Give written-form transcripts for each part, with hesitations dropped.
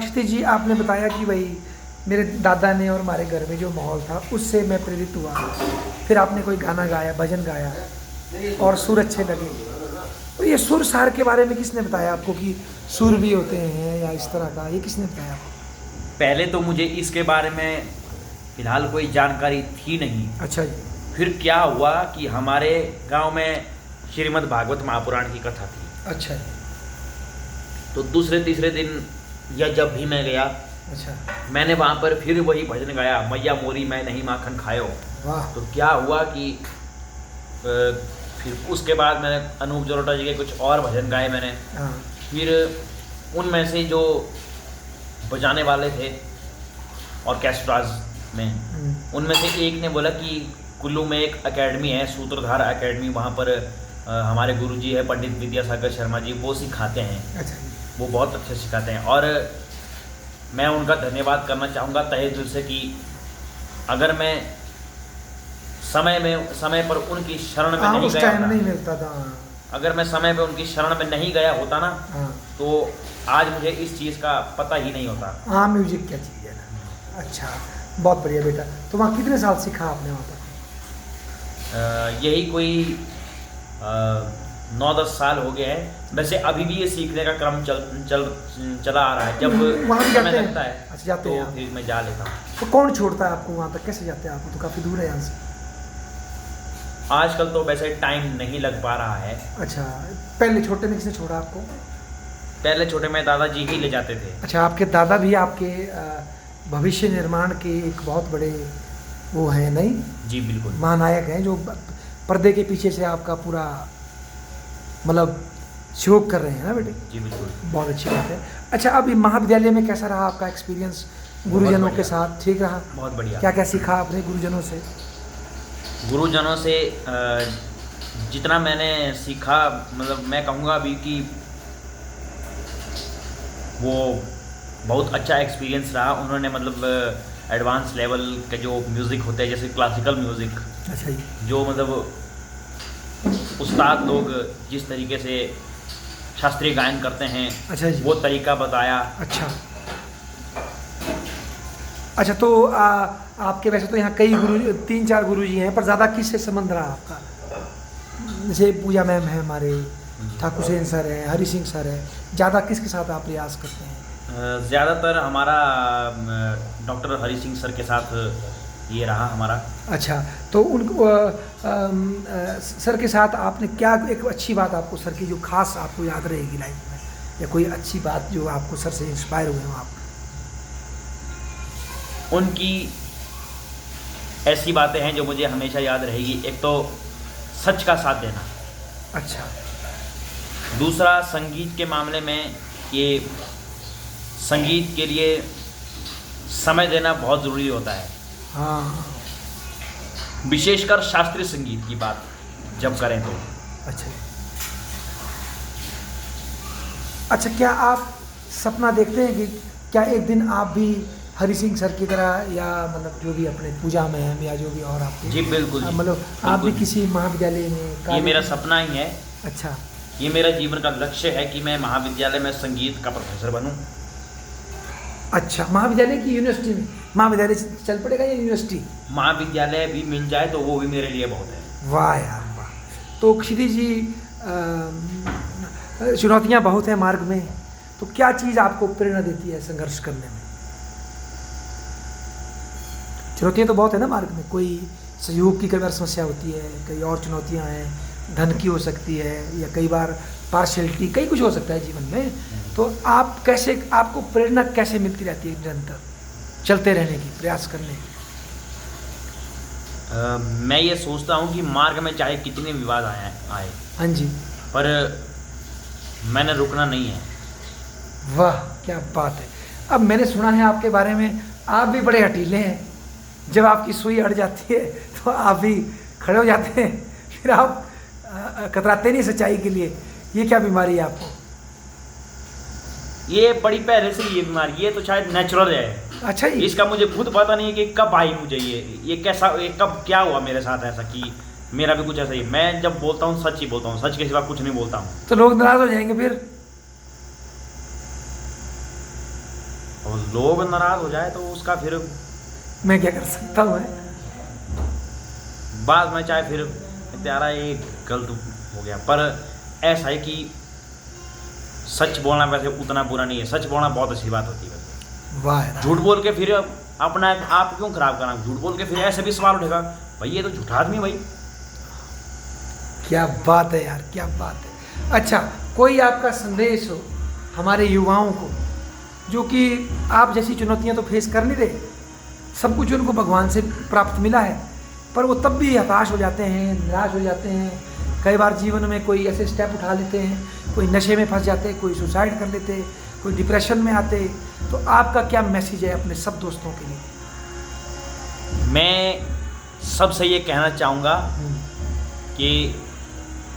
क्षितिज जी, आपने बताया कि भाई मेरे दादा ने और हमारे घर में जो माहौल था उससे मैं प्रेरित हुआ, फिर आपने कोई गाना गाया, भजन गाया और सुर अच्छे लगे। तो ये सुर सार के बारे में किसने बताया आपको कि सुर भी होते हैं या इस तरह का, ये किसने बताया आपको? पहले तो मुझे इसके बारे में फिलहाल कोई जानकारी थी नहीं। अच्छा जी। फिर क्या हुआ कि हमारे गांव में श्रीमद् भागवत महापुराण की कथा थी। अच्छा जी। तो दूसरे तीसरे दिन या जब भी मैं गया, अच्छा। मैंने वहाँ पर फिर वही भजन गाया, मैया मोरी मैं नहीं माखन खायो। वाह। तो क्या हुआ कि फिर उसके बाद मैंने अनूप जलोटा जी के कुछ और भजन गाए मैंने। हाँ। फिर उनमें से जो बजाने वाले थे ऑर्केस्ट्राज में, उनमें से एक ने बोला कि कुल्लू में एक एकेडमी है, सूत्रधार एकेडमी, वहाँ पर हमारे गुरुजी है पंडित विद्यासागर शर्मा जी, वो सिखाते हैं। अच्छा। वो बहुत अच्छे सिखाते हैं और मैं उनका धन्यवाद करना चाहूँगा तहे दिल से कि अगर मैं समय पर उनकी शरण में नहीं उस गया टाइम होता, नहीं मिलता था। अगर मैं समय पे उनकी शरण में नहीं गया होता ना, हाँ। तो आज मुझे इस चीज़ का पता ही नहीं होता। हाँ, म्यूजिक क्या चीज़ है ना। अच्छा, बहुत बढ़िया बेटा। तो वहाँ कितने साल सीखा आपने वहाँ पर? यही कोई 9-10 साल हो गए हैं। वैसे अभी भी ये सीखने का क्रम चला आ रहा है। जब वहाँ भी समय जाते हैं? लगता है अच्छा, जाते तो हैं आप? फिर मैं जा लेता हूँ। तो कौन छोड़ता है आपको वहाँ तक? कैसे जाते हैं आप? तो काफ़ी दूर है यहाँ से। आजकल तो वैसे टाइम नहीं लग पा रहा है। अच्छा, पहले छोटे में किसने छोड़ा आपको? पहले छोटे में दादाजी ही ले जाते थे। अच्छा, आपके दादा भी आपके भविष्य निर्माण के एक बहुत बड़े वो हैं, नहीं? जी बिल्कुल, महानायक हैं, जो पर्दे के पीछे से आपका पूरा मतलब सहयोग कर रहे हैं ना बेटे? जी बिल्कुल। बहुत अच्छी बात है। अच्छा, अभी महाविद्यालय में कैसा रहा आपका एक्सपीरियंस गुरुजनों के साथ? ठीक रहा? बहुत बढ़िया। क्या क्या सीखा आपने गुरुजनों से? गुरुजनों से जितना मैंने सीखा, मतलब मैं कहूँगा अभी कि वो बहुत अच्छा एक्सपीरियंस रहा। उन्होंने मतलब एडवांस लेवल के जो म्यूज़िक होते हैं, जैसे क्लासिकल म्यूज़िक, अच्छा जी। जो मतलब उस्ताद लोग जिस तरीके से शास्त्रीय गायन करते हैं, अच्छा जी। वो तरीका बताया। अच्छा। अच्छा, तो आपके वैसे तो यहाँ कई गुरु, 3-4 गुरुजी हैं, पर ज़्यादा किससे संबंध रहा आपका? जैसे पूजा मैम है हमारे, ठाकुर सेन सर है, हरि सिंह सर है, ज़्यादा किसके साथ आप प्रयास करते हैं? ज़्यादातर हमारा डॉक्टर हरि सिंह सर के साथ ये रहा हमारा। अच्छा, तो उन सर के साथ आपने क्या एक अच्छी बात आपको सर की जो खास आपको याद रहेगी लाइफ में, या कोई अच्छी बात जो आपको सर से इंस्पायर हुए हो आप? उनकी ऐसी बातें हैं जो मुझे हमेशा याद रहेगी। एक तो सच का साथ देना। अच्छा। दूसरा, संगीत के मामले में ये संगीत के लिए समय देना बहुत ज़रूरी होता है। हाँ। विशेषकर शास्त्रीय संगीत की बात जब करें तो। अच्छा। अच्छा, क्या आप सपना देखते हैं कि क्या एक दिन आप भी हरि सिंह सर की तरह, या मतलब जो भी अपने पूजा में है या जो भी और आपके? जी बिल्कुल। मतलब आप भी किसी महाविद्यालय में? ये मेरा सपना ही है। अच्छा। ये मेरा जीवन का लक्ष्य है कि मैं महाविद्यालय में संगीत का प्रोफेसर बनूं। अच्छा, महाविद्यालय की यूनिवर्सिटी में? महाविद्यालय चल पड़ेगा या यूनिवर्सिटी? महाविद्यालय भी मिल जाए तो वो भी मेरे लिए बहुत है। वाह यार वाह। तो क्षितिज जी, चुनौतियाँ बहुत हैं मार्ग में, तो क्या चीज़ आपको प्रेरणा देती है संघर्ष करने में? चुनौतियाँ तो बहुत है ना मार्ग में, कोई सहयोग की कई बार समस्या होती है, कई और चुनौतियाँ हैं, धन की हो सकती है, या कई बार पार्शलिटी, कई कुछ हो सकता है जीवन में। तो आप कैसे, आपको प्रेरणा कैसे मिलती रहती है निरंतर चलते रहने की, प्रयास करने की? मैं ये सोचता हूँ कि मार्ग में चाहे कितने विवाद आए, हाँ जी, पर मैंने रुकना नहीं है। वाह क्या बात है। अब मैंने सुना है आपके बारे में, आप भी बड़े हटीले हैं। जब आपकी सुई अड़ जाती है तो आप भी खड़े हो जाते हैं, फिर आप कतराते नहीं सच्चाई के लिए। ये क्या बीमारी है आपको? ये बड़ी पहले से ये बीमारी, ये तो शायद नेचुरल है। अच्छा जी। इसका मुझे खुद पता नहीं है कि कब आई मुझे ये कैसा, ये कब क्या हुआ मेरे साथ ऐसा कि मेरा भी कुछ ऐसा ही। मैं जब बोलता हूँ सच ही बोलता हूँ, सच के सिवा कुछ नहीं बोलता हूँ। तो लोग नाराज हो जाएंगे फिर? और लोग नाराज हो जाए तो उसका फिर मैं क्या कर सकता हूँ? बाद में चाहे फिर प्यारा ये गलत हो गया, पर ऐसा है कि सच बोलना वैसे उतना बुरा नहीं है, सच बोलना बहुत अच्छी बात होती है। वाह यार। झूठ बोल के फिर अपना आप क्यों खराब करना? झूठ बोल के फिर ऐसे भी सवाल उठेगा, भाई ये तो झूठा आदमी भाई। क्या बात है यार, क्या बात है। अच्छा, कोई आपका संदेश हो हमारे युवाओं को, जो कि आप जैसी चुनौतियां तो फेस कर नहीं रहे, सब कुछ उनको भगवान से प्राप्त मिला है, पर वो तब भी हताश हो जाते हैं, निराश हो जाते हैं, कई बार जीवन में कोई ऐसे स्टेप उठा लेते हैं, कोई नशे में फंस जाते हैं, कोई सुसाइड कर लेते हैं, कोई डिप्रेशन में आते, तो आपका क्या मैसेज है अपने सब दोस्तों के लिए? मैं सबसे ये कहना चाहूँगा कि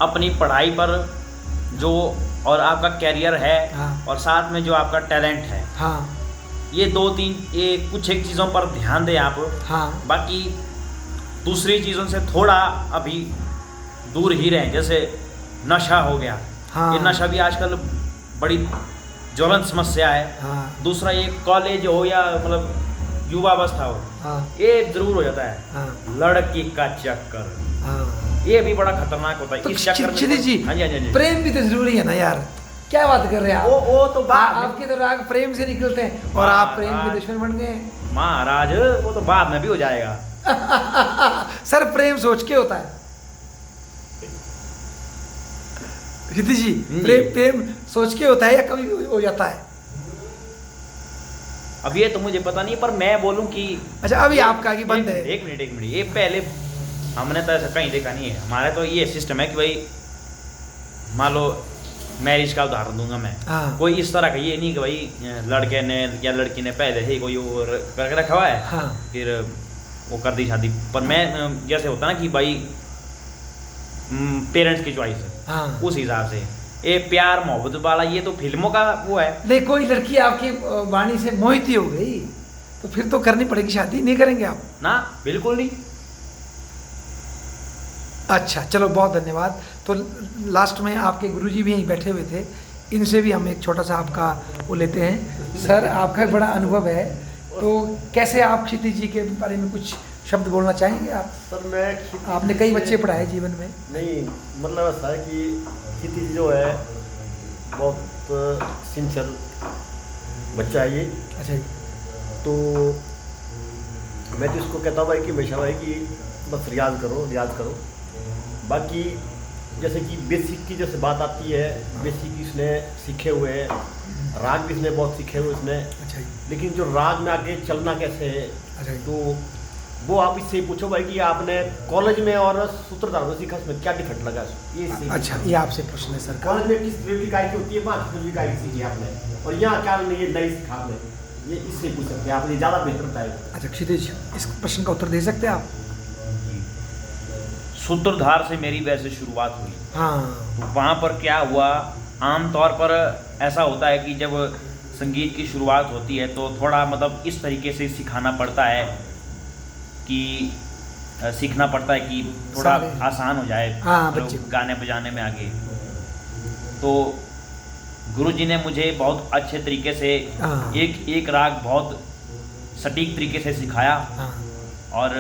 अपनी पढ़ाई पर जो और आपका कैरियर है, हाँ। और साथ में जो आपका टैलेंट है, हाँ ये 2-3 ये कुछ एक चीज़ों पर ध्यान दें आप। हाँ बाकी दूसरी चीज़ों से थोड़ा अभी दूर ही रहें, जैसे नशा हो गया। हाँ। ये नशा भी आजकल बड़ी ज्वलंत समस्या है। हाँ दूसरा ये कॉलेज हो या मतलब युवावस्था हो, हाँ ये जरूर हो जाता है हाँ लड़की का चक्कर, हाँ। ये भी बड़ा खतरनाक होता है। तो इस चक्कर में क्षितिज जी, हाँ जी, हाँ जी, हाँ जी। प्रेम भी तो जरूरी है ना यार, क्या बात कर रहे हैं आप? वो तो बात आपके तो राग प्रेम से निकलते हैं और आप प्रेम के दुश्मन बन गए। महाराज, वो तो बाद में भी हो जाएगा। सर प्रेम सोच के होता है क्षितिज जी, प्रेम सोच के होता है या कभी भी हो जाता है? अब ये तो मुझे पता नहीं, पर मैं बोलूं कि अच्छा अभी आपका कि बंद है। एक मिनट, ये पहले हमने तो ऐसा कहीं देखा नहीं है। हमारे तो ये सिस्टम है कि भाई मान लो मैरिज का उदाहरण दूंगा मैं, हाँ। कोई इस तरह का ये नहीं कि भाई लड़के ने या लड़की ने पहले ही कोई और करके रखा हुआ है, हाँ। फिर वो कर दी शादी। पर मैं जैसे होता ना कि भाई पेरेंट्स की चॉइस है, हाँ। उस हिसाब से ये प्यार मोहब्बत वाला ये तो फिल्मों का वो है। नहीं, कोई लड़की आपकी वाणी से मोहित ही हो गई तो फिर तो करनी पड़ेगी शादी, नहीं करेंगे आप? ना, बिल्कुल नहीं। अच्छा चलो, बहुत धन्यवाद। तो लास्ट में आपके गुरुजी भी यहीं बैठे हुए थे, इनसे भी हम एक छोटा सा आपका वो लेते हैं। सर आपका एक बड़ा अनुभव है, तो कैसे आप क्षितिज जी के बारे में कुछ शब्द बोलना चाहेंगे आप? सर मैं आपने कई बच्चे पढ़ाए जीवन में। नहीं, मतलब ऐसा है कि क्षितिज जो है बहुत सिंसियर बच्चा है ये। अच्छा जी। तो मैं तो इसको कहता हूँ भाई कि हमेशा भाई कि बस रियाज करो। बाकी जैसे कि बेसिक की जैसे बात आती है, बेसिक इसने सीखे हुए हैं, राग भी इसने बहुत सीखे हुए इसने। अच्छा जी। लेकिन जो राग में आगे चलना कैसे है, अच्छा जी। तो वो आप इससे पूछो भाई कि आपने कॉलेज में और सूत्रधार में सीखा, उसमें क्या डिफरेंट लगा ये इससे। अच्छा, ये आपसे प्रश्न है सर। कॉलेज में किस लेवल की गायकी होती है, वहाँ किस लेवल की गायकी सीखी आपने, और यहाँ क्या ये नई सीखा आपने, ये इससे पूछ सकते हैं आप, ये ज़्यादा बेहतर बताएगा। अच्छा क्षितिज, इस प्रश्न का उत्तर दे सकते हैं आप? सूत्रधार से मेरी वैसे शुरुआत हुई, हाँ। तो वहाँ पर क्या हुआ, आम तौर पर ऐसा होता है कि जब संगीत की शुरुआत होती है तो थोड़ा मतलब इस तरीके से सिखाना पड़ता है कि सीखना पड़ता है कि थोड़ा आसान हो जाए, हाँ, मतलब बच्चे को। गाने बजाने में आगे। तो गुरुजी ने मुझे बहुत अच्छे तरीके से हाँ। एक राग बहुत सटीक तरीके से सिखाया, हाँ। और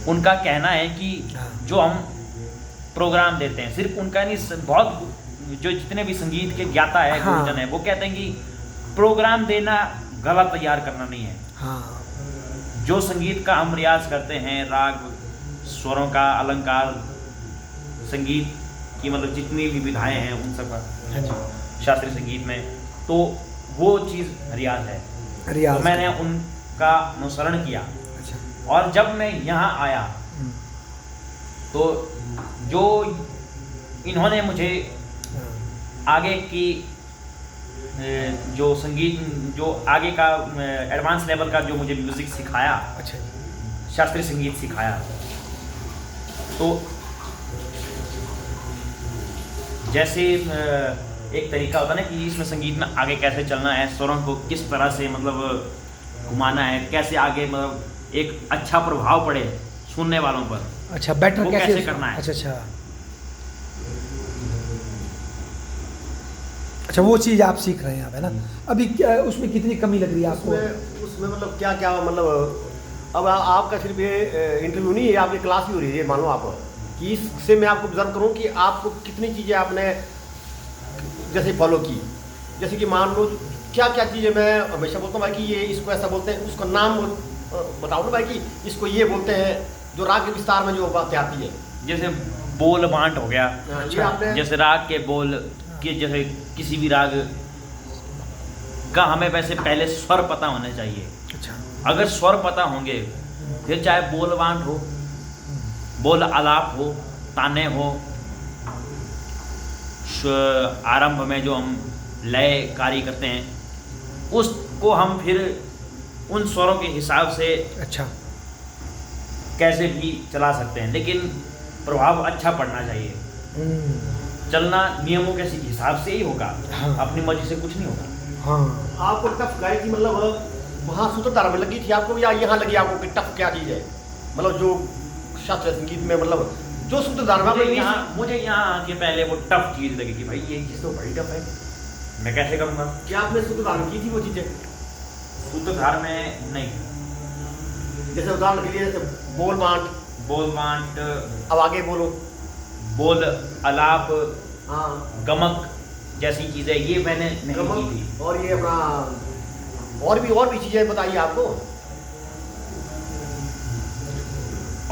उनका कहना है कि हाँ। जो हम प्रोग्राम देते हैं, सिर्फ उनका नहीं, बहुत जो जितने भी संगीत के ज्ञाता है, हाँ। गुरुजन है, वो कहते हैं कि प्रोग्राम देना गला तैयार करना नहीं है। हाँ। जो संगीत का हम रियाज करते हैं, राग, स्वरों का अलंकार, संगीत की मतलब जितनी भी विधाएं हैं उन सब का, हाँ जी। शास्त्रीय संगीत में, तो वो चीज़ रियाज है। रियाज तो मैंने उनका अनुसरण किया, अच्छा। और जब मैं यहाँ आया तो जो इन्होंने मुझे आगे की जो संगीत, जो आगे का एडवांस लेवल का जो मुझे म्यूज़िक सिखाया, अच्छा, शास्त्रीय संगीत सिखाया, तो जैसे एक तरीका होता है ना कि इसमें संगीत में आगे कैसे चलना है, स्वरों को किस तरह से मतलब घुमाना है, कैसे आगे मतलब एक अच्छा प्रभाव पड़े सुनने वालों पर। अच्छा, बेटर वो कैसे करना है। अच्छा अच्छा। अच्छा, वो चीज़ आप सीख रहे हैं आप, है ना? अभी क्या उसमें कितनी कमी लग रही है आपको? उसमें मतलब क्या क्या मतलब अब आपका सिर्फ ये इंटरव्यू नहीं है, आपकी क्लास भी हो रही है, मान लो आप कि इससे मैं आपको ऑब्जर्व करूँ कि आपको कितनी चीज़ें आपने जैसे फॉलो की। जैसे कि मान लो क्या क्या चीज़ें मैं हमेशा बोलता हूँ भाई कि ये इसको ऐसा बोलते हैं, उसका नाम बताओ ना भाई कि इसको ये बोलते हैं, जो राग के विस्तार में जो बातें आती है। जैसे बोल बांट हो गया, ये आपने जैसे राग के बोल के, जैसे किसी भी राग का हमें वैसे पहले स्वर पता होने चाहिए। अच्छा, अगर स्वर पता होंगे फिर चाहे बोल बांट हो, बोल आलाप हो, ताने हो, आरंभ में जो हम लय कार्य करते हैं उसको हम फिर उन स्वरों के हिसाब से अच्छा, कैसे भी चला सकते हैं, लेकिन प्रभाव अच्छा पड़ना चाहिए। चलना नियमों के हिसाब से ही होगा, हाँ। अपनी मर्जी से कुछ नहीं होगा। हाँ, आपको टफ गायकी मतलब वहाँ सूत्रधार में लगी थी आपको, या यहाँ लगी आपको कि टफ क्या चीज़ है? मतलब जो शास्त्रीय संगीत में मतलब जो सूत्रधार में मुझे यहाँ आके पहले वो टफ चीज़ लगी कि भाई ये चीज़ तो बड़ी टफ है, मैं कैसे करूँगा। क्या आपने सूत्रधार में की थी वो चीज़ें? सूत्रधार में नहीं। जैसे उदाहरण के लिए जैसे बोल बांट, अब आगे बोलो, बोल अलाप, हाँ, गमक जैसी चीज़ें ये मैंने नहीं की थी। और ये अपना और भी चीज़ें बताइए आपको।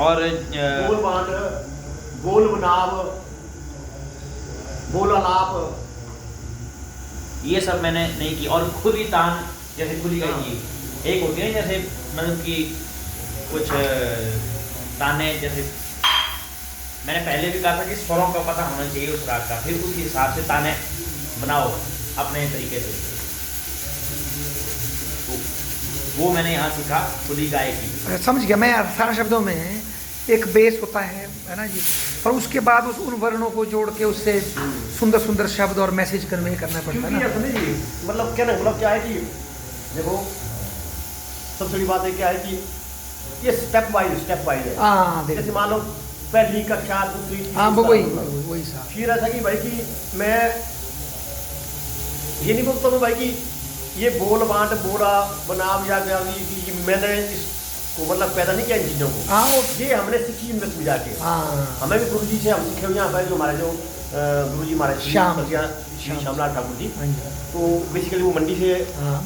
और बोल बांट, बोल बनाव, बोल अलाप, ये सब मैंने नहीं की। और खुली तान, जैसे खुली गायकी एक होती है, जैसे मतलब कि कुछ ताने, जैसे मैंने पहले भी कहा था कि स्वरों का पता होना चाहिए उस राग का, फिर उस हिसाब से ताने बनाओ अपने तरीके से। तो वो मैंने यहाँ सीखा खुली गायकी। समझ गया मैं। सारा शब्दों में एक बेस होता है ना जी, और उसके बाद उन वर्णों को जोड़ के उससे सुंदर सुंदर शब्द और मैसेज कन्वे करना पड़ता है ना। मतलब क्या ना, मतलब क्या है कि देखो सबसे बड़ी बात है क्या है कि ये स्टेप वाइज है। हाँ, जैसे मान लो पहली कक्षा, दूसरी, हाँ, वही साहब। फिर ऐसा कि भाई कि मैं ये नहीं बोलता हूँ भाई कि ये बोल बांट बोला बनाव या मैंने इसको मतलब पैदा नहीं किया इन चीज़ों को। हाँ, ये हमने सीखी इनमें में जाके। हाँ, हमें भी गुरु जी से हम सीखे हुए यहाँ पर, जो हमारे जो गुरु जी हमारे श्री श्यामलाल ठाकुर जी, तो बेसिकली वो मंडी से,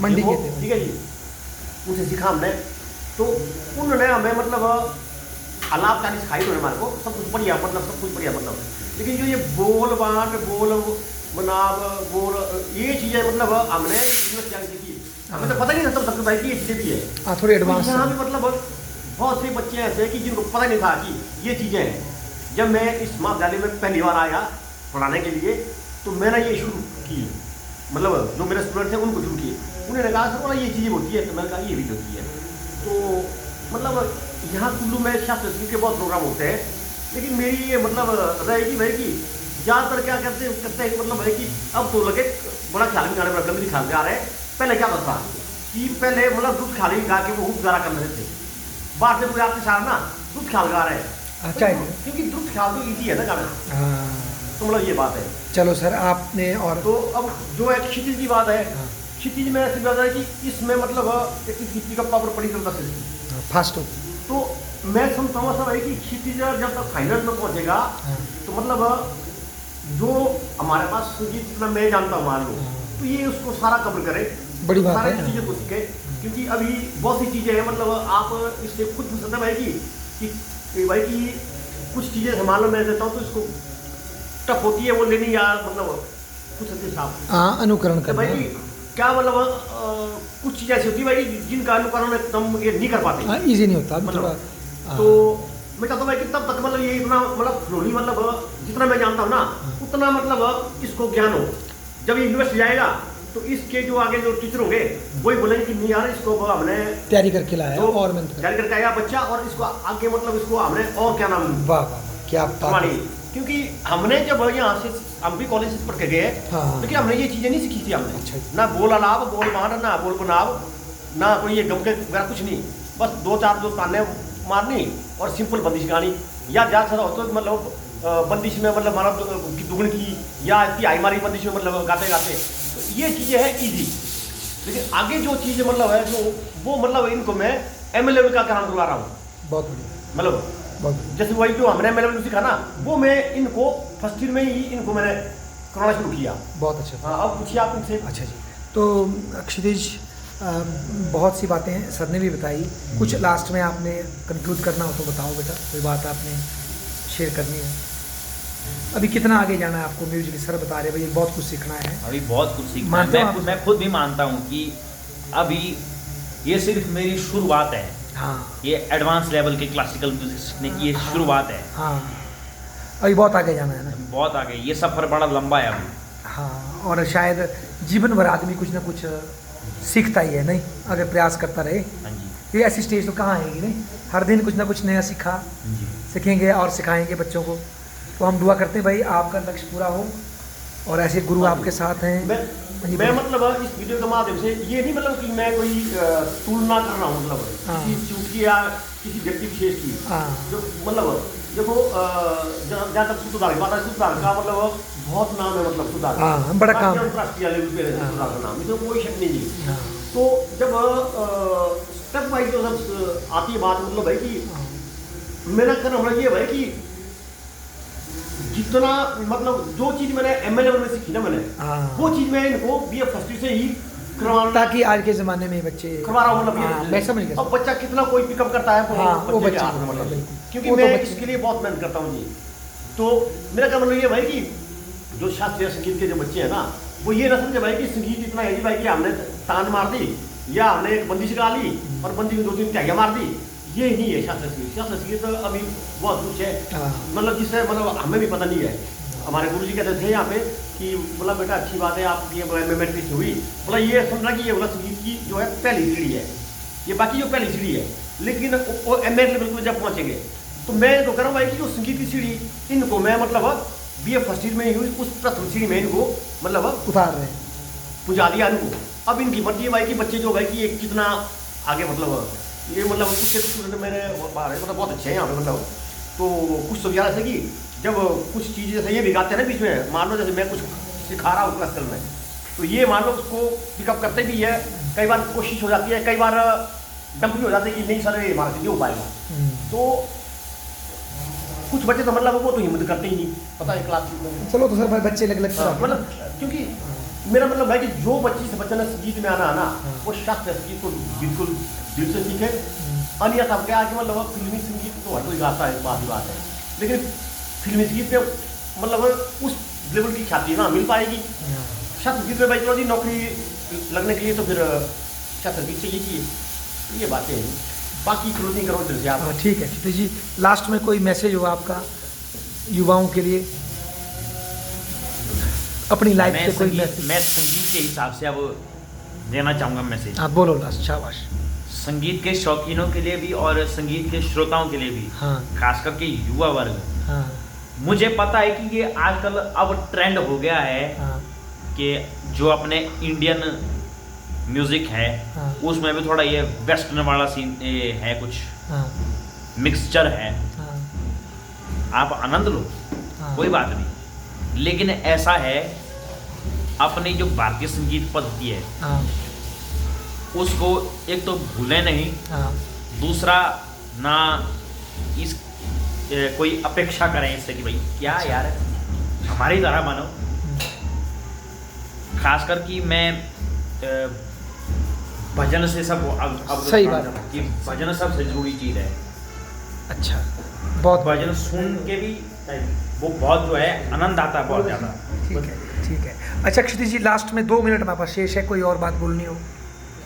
मंडी के थे, ठीक है जी, उनसे सीखा हमने। तो उन्होंने हमें मतलब अलाप तानी सिखाई उन्होंने हमारे को, सब कुछ बढ़िया, मतलब सब कुछ बढ़िया मतलब। लेकिन जो ये बोल बांट बोल बनाव बोल ये चीज़ें मतलब हमने इसमें क्या सीखी, हमें तो पता नहीं था तब सबसे भाई कि ये चीज़ें भी है। हाँ, थोड़ी एडवांस। यहाँ भी मतलब बहुत से बच्चे ऐसे हैं कि जिनको पता नहीं था कि ये चीज़ें हैं। जब मैं इस महाविद्यालय में पहली बार आया पढ़ाने के लिए, तो मैंने ये शुरू की, मतलब जो मेरे स्टूडेंट थे उनको शुरू किए। उन्होंने कहा सर बोला ये चीज़ें होती है, तो मैंने कहा ये भी होती है। तो मतलब यहाँ कुल्लू में शास्त्रीय संगीत के बहुत प्रोग्राम होते हैं, लेकिन मेरी ये मतलब रहेगी भाई कि ज़्यादातर क्या करते हैं कि मतलब भाई कि अब तो लगे बड़ा ख्याल में गाने, बड़ा गंदगी ख्याल में आ रहे हैं। पहले क्या होता कि पहले मतलब दूध ख्याल गा के वो गुजारा कर रहे थे, बाद में पूरे आपके साथ ना दूध ख्याल गा रहे हैं। अच्छा, क्योंकि दूध ख्याल तो ईजी है ना गाना। हाँ, तो मतलब ये बात है। चलो सर, आपने और तो अब जो एक क्षितिज की बात है, क्षितिज में ऐसी बात है कि इसमें मतलब एक क्षितिज का पावर पड़ी करता है फास्ट हो। तो मैं समझता हूँ सब है कि क्षितिज जब तक फाइनल में पहुँचेगा, तो मतलब जो हमारे पास संगीत जितना मैं जानता हूँ मान लो, तो ये उसको सारा कवर करे, बड़ी बात सारी है। चीज़ें को सीखे। क्योंकि अभी बहुत सी चीज़ें हैं, मतलब आप इससे खुद पूछ सकते हैं भाई कि भाई कि कुछ चीज़ें संभालना मैं देता हूँ तो इसको टफ होती है वो लेनी, या मतलब कुछ साहब, हाँ, अनुकरण करना भाई कि क्या मतलब कुछ चीज़ें ऐसी होती है भाई जिनका अनुकरण एकदम ये नहीं कर पाते, ईजी नहीं होता मतलब। तो मैं चाहता हूँ भाई कि तब तक मतलब ये इतना मतलब फ्लोली, मतलब जितना मैं जानता हूँ ना उतना मतलब इसको ज्ञान हो। जब ये यूनिवर्सिटी जाएगा तो इसके जो आगे जो टीचर होंगे वही बोलेंगे कि नहीं यार इसको हमने तैयारी करके लाया और तैयारी करके आया बच्चा, और इसको आगे मतलब इसको हमने और क्या नाम, वाह वाह क्या बात। क्योंकि हमने जब यहाँ से हम भी कॉलेज से पढ़ के गए, लेकिन हमने ये चीज़ें नहीं सीखी थी हमने। अच्छा। ना बोल अलाप बोल बांट, ना बोल बनाव, ना कोई ये गम के वगैरह कुछ नहीं, बस दो चार जो ताने मारनी और सिंपल बंदिश गानी, या ज़्यादा हो तो मतलब बंदिश में मतलब हमारा दुगुन की या तिहाई मारी बंदिश में मतलब गाते गाते तो ये चीज़ें हैं ईजी, लेकिन आगे जो चीज़ें मतलब है जो वो मतलब इनको मैं MLA का काम करवा रहा हूँ। बहुत बढ़िया, मतलब बहुत बढ़िया। जैसे वही जो हमने MLA में सीखा ना, वो मैं इनको फर्स्ट ईयर में ही इनको मैंने कराना शुरू किया। बहुत अच्छा। हाँ, अब पूछिए आप इनसे। अच्छा जी, तो क्षितिज बहुत सी बातें सर ने भी बताई, कुछ लास्ट में आपने कंक्लूड करना हो तो बताओ बेटा, कोई बात आपने शेयर करनी है। अभी कितना आगे जाना है आपको म्यूजिक? सर बता रहे भाई बहुत कुछ सीखना है। अभी बहुत कुछ सीखना मानते हो है। आप? मैं खुद भी मानता हूँ कि अभी ये सिर्फ मेरी शुरुआत है। हाँ ये एडवांस लेवल के क्लासिकल म्यूजिक सीखने की ये शुरुआत है। हाँ, अभी बहुत आगे जाना है ना। बहुत आगे, ये सफ़र बड़ा लंबा है अभी। हाँ, और शायद जीवन भर आदमी कुछ ना कुछ सीखता ही है नहीं, अगर प्रयास करता रहे। हाँ जी, ये ऐसी स्टेज तो कहाँ आएगी नहीं, हर दिन कुछ ना कुछ नया सीखा हाँ जी। सीखेंगे और सिखाएंगे बच्चों को। तो हम दुआ करते हैं भाई आपका लक्ष्य पूरा हो और ऐसे गुरु आपके साथ हैं। मैं मतलब इस वीडियो के माध्यम से ये नहीं मतलब कि मैं कोई तुलना कर रहा हूँ मतलब हाँ। किसी चूक की या किसी व्यक्ति विशेष की। हाँ। जो मतलब देखो जहाँ तक सुधार की बात है, सुधार का मतलब बहुत नाम है, मतलब सुधार हाँ, बड़ा काम है। अंतर्राष्ट्रीय लेवल पे सुधार का नाम, इसमें कोई शक नहीं है। हाँ। तो जब स्टेप वाइज जो सब आती है बात, मतलब है कि मेरा कहना मतलब ये है कि जितना मतलब जो चीज़ मैंने MLA में सीखी ना मैंने, हाँ। वो चीज़ मैं इनको BA फर्स्ट ईयर से ही करवाना ताकि आज के ज़माने में बच्चे करवा रहा हूँ मतलब हाँ, मैं समझ गया। अब बच्चा कितना कोई पिकअप करता है हाँ, वो बच्चे के बच्चे हाथ में, मतलब बिल्कुल। क्योंकि वो तो मैं बच्चे- इसके लिए बहुत मेहनत करता हूँ जी। तो मेरा क्या मतलब ये भाई कि जो शास्त्रीय संगीत के जो बच्चे हैं ना, वो ये ना समझे भाई कि संगीत इतना है भाई कि हमने तान मार दी या हमने एक बंदी सिखा ली और बंदी में 2-3 त्यागियाँ मार दी, ये नहीं है शास्त्रीय संगीत। शास्त्रीय संगीत तो अभी बहुत कुछ है, हाँ। मतलब जिससे मतलब हमें भी पता नहीं है। हमारे गुरु जी कहते थे यहाँ पे कि बोला बेटा अच्छी बात है आप ये मैट्रिक से हुई, बोला ये समझना कि ये बोला संगीत की जो है पहली सीढ़ी है, ये बाकी जो पहली सीढ़ी है, लेकिन वो MA लेवल पे जब पहुँचेंगे तो मैं तो कह रहा हूँ भाई कि जो संगीत की सीढ़ी इनको मैं मतलब BA फर्स्ट ईयर में ही हुई, उस प्रथम सीढ़ी में इनको मतलब उतार रहे हैं। पुजा दिया इनको। अब इनकी मर्जी है भाई कि बच्चे जो भाई कि ये कितना आगे मतलब ये मतलब कुछ स्टूडेंट मेरे मतलब बहुत अच्छे हैं यहाँ पे, मतलब तो कुछ तो यार ऐसे कि जब कुछ चीज़ जैसे ये भी गाते हैं ना बीच में, मान लो जैसे मैं कुछ सिखा रहा हूँ क्लासिकल में, तो ये मान लो उसको पिकअप करते भी है, कई बार कोशिश हो जाती है, कई बार डंप भी हो जाती है कि नहीं सर ये हमारे से नहीं हो पाएगा। तो कुछ बच्चे तो मतलब वो तो हिम्मत करते ही नहीं, पता है क्लास में। चलो तो सर भाई बच्चे लग मतलब क्योंकि मेरा मतलब है कि जो बच्चा ने संगीत में आना है ना, वो शास्त्रीय संगीत को बिल्कुल दिल से सीखे। अन्यथा क्या है कि मतलब फिल्मी संगीत तो हर कोई गाता है, बात ही बात है, लेकिन फिल्मी संगीत में मतलब उस लेवल की ख्याति ना मिल पाएगी। शास्त्रीय संगीत में भाई चलो जी नौकरी लगने के लिए तो फिर शास्त्रीय संगीत चाहिए चाहिए, तो ये बातें हैं। बाकी क्लोजिंग करो दिल से आप। हाँ ठीक है क्षितिज जी, लास्ट में कोई मैसेज हो आपका युवाओं के लिए अपनी लाइफ से कोई मैसेज? मैं संगीत के हिसाब से अब देना चाहूँगा मैसेज। हाँ बोलो लास्ट, शाबाश। संगीत के शौकीनों के लिए भी और संगीत के श्रोताओं के लिए भी, हाँ खास करके युवा वर्ग। हाँ मुझे पता है कि ये आजकल अब ट्रेंड हो गया है हाँ कि जो अपने इंडियन म्यूजिक है हाँ। उसमें भी थोड़ा ये वेस्टर्न वाला सीन है, कुछ हाँ मिक्सचर है। हाँ आप आनंद लो, हाँ। कोई बात नहीं, लेकिन ऐसा है अपनी जो भारतीय संगीत पद्धति है हाँ उसको एक तो भूलें नहीं, हाँ दूसरा ना इस कोई अपेक्षा करें इससे कि भाई क्या यार हमारी तरह बनो। खासकर कि मैं भजन से सब अब सही बात है। कि भजन सबसे जरूरी चीज़ है। अच्छा, बहुत भजन सुन के भी वो बहुत जो है आनंद आता है बहुत ज़्यादा। ठीक है ठीक है। अच्छा क्षितिज जी, लास्ट में 2 मिनट हमारे पास शेष है, कोई और बात बोलनी हो?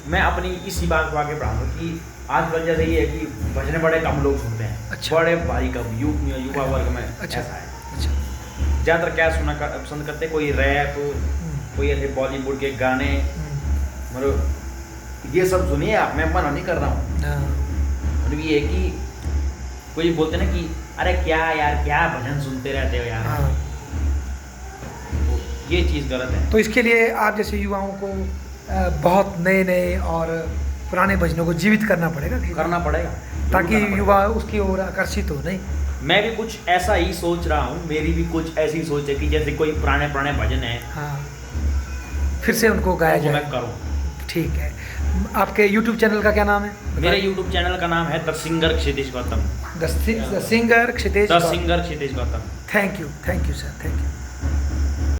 मैं अपनी इसी बात को आगे बढ़ाऊंगा कि आजकल जैसे ये है कि भजन बड़े कम लोग सुनते हैं। अच्छा। बड़े भारी कम युवा वर्ग में अच्छा ऐसा है। अच्छा। ज़्यादातर क्या सुनना पसंद करते हैं, कोई रैप, कोई ऐसे बॉलीवुड के गाने, मतलब ये सब सुनिए आप, मैं मना नहीं कर रहा हूँ। हाँ मतलब ये है कि कोई बोलते ना कि अरे क्या यार क्या भजन सुनते रहते हो यार, हाँ। तो ये चीज़ गलत है। तो इसके लिए आप जैसे युवाओं को बहुत नए नए और पुराने भजनों को जीवित करना पड़ेगा करना पड़ेगा ताकि युवा उसकी ओर आकर्षित हो। नहीं, मैं भी कुछ ऐसा ही सोच रहा हूँ, मेरी भी कुछ ऐसी सोच है कि जैसे कोई पुराने पुराने भजन है हाँ फिर से उनको गाया उनको जाए। मैं करूँ। ठीक है। आपके यूट्यूब चैनल का क्या नाम है? मेरे यूट्यूब चैनल का नाम है the singer Kshitij Gautam. The singer Kshitesh the singer Kshitij Gautam. Thank you sir, thank you.